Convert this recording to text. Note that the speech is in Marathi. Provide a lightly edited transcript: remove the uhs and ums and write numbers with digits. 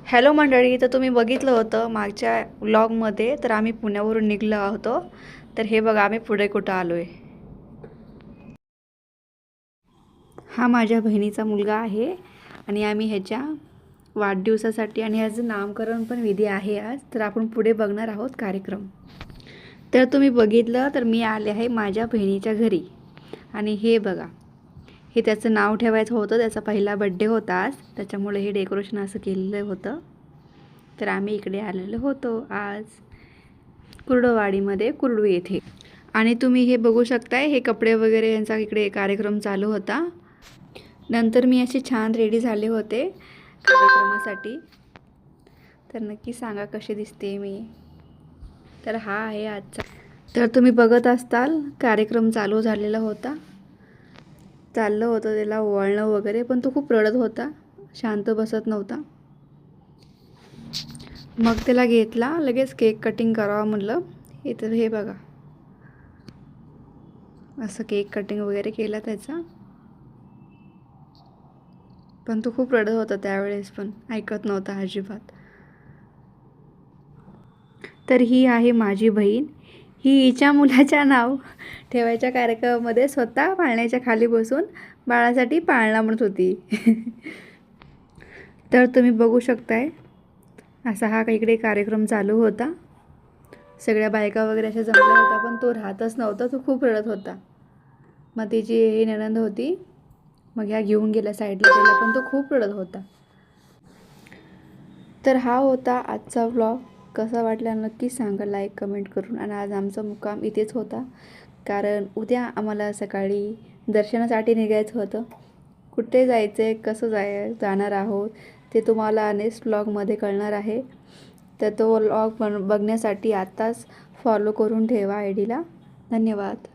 हॅलो मंडळी, तर तुम्ही बघितलं होतं मागच्या व्लॉगमध्ये, तर आम्ही पुण्यावरून निघलो होतो. तर हे बघा आम्ही पुढे कुठं आलो आहे. हा माझ्या बहिणीचा मुलगा आहे आणि आम्ही ह्याच्या वाढदिवसासाठी आणि ह्याचं नामकरण पण विधी आहे आज. तर आपण पुढे बघणार आहोत कार्यक्रम. तर तुम्ही बघितलं तर मी आले आहे माझ्या बहिणीच्या घरी आणि हे बघा, हे त्याचं नाव ठेवायचं होतं. त्याचा पहिला बड्डे होता आज, त्याच्यामुळे हे डेकोरेशन असं केलेलं होतं. तर आम्ही इकडे आलेलो होतो आज कुर्डुवाडीमध्ये, कुर्डू येथे. आणि तुम्ही हे बघू शकताय, हे कपडे वगैरे यांचा इकडे कार्यक्रम चालू होता. नंतर मी असे छान रेडी झाले होते कार्यक्रमासाठी. तर नक्की सांगा कशी दिसते मी. तर हा आहे आजचा. तर तुम्ही बघत असताल कार्यक्रम चालू झालेला होता. चाललं होतं त्याला वळणं वगैरे, पण तो खूप रडत होता, शांत बसत नव्हता. मग त्याला घेतला, लगेच केक कटिंग करावं म्हटलं. इथं हे बघा, असं केक कटिंग वगैरे केला त्याचा. पण तो खूप रडत होता त्यावेळेस, पण ऐकत नव्हता अजिबात. तर ही आहे माझी बहीण. ही हिच्या मुलाच्या नाव ठेवायच्या कार्यक्रमामध्ये स्वतः पाळण्याच्या खाली बसून बाळासाठी पाळणा म्हणत होती. तर तुम्ही बघू शकताय, असा हा इकडे कार्यक्रम चालू होता. सगळ्या बायका वगैरे अशा जमल्या होत्या, पण तो राहतच नव्हता, तो खूप रडत होता. मग तिची ही नणंद होती, मग ह्या घेऊन गेल्या साईडला त्याला, पण तो खूप रडत होता. तर हा होता आजचा व्लॉग. कसा वाटला नक्की सांगा लाईक कमेंट करून. आणि आज आमचा मुक्काम इथेच होता, कारण उद्या आम्हाला सकाळी दर्शनासाठी निघायचं होतं. कुठे जायचं आहे, कसं जाणार आहोत ते तुम्हाला नेक्स्ट व्लॉगमध्ये कळणार आहे. तर तो व्लॉग बघण्यासाठी आत्ताच फॉलो करून ठेवा आय डीला. धन्यवाद.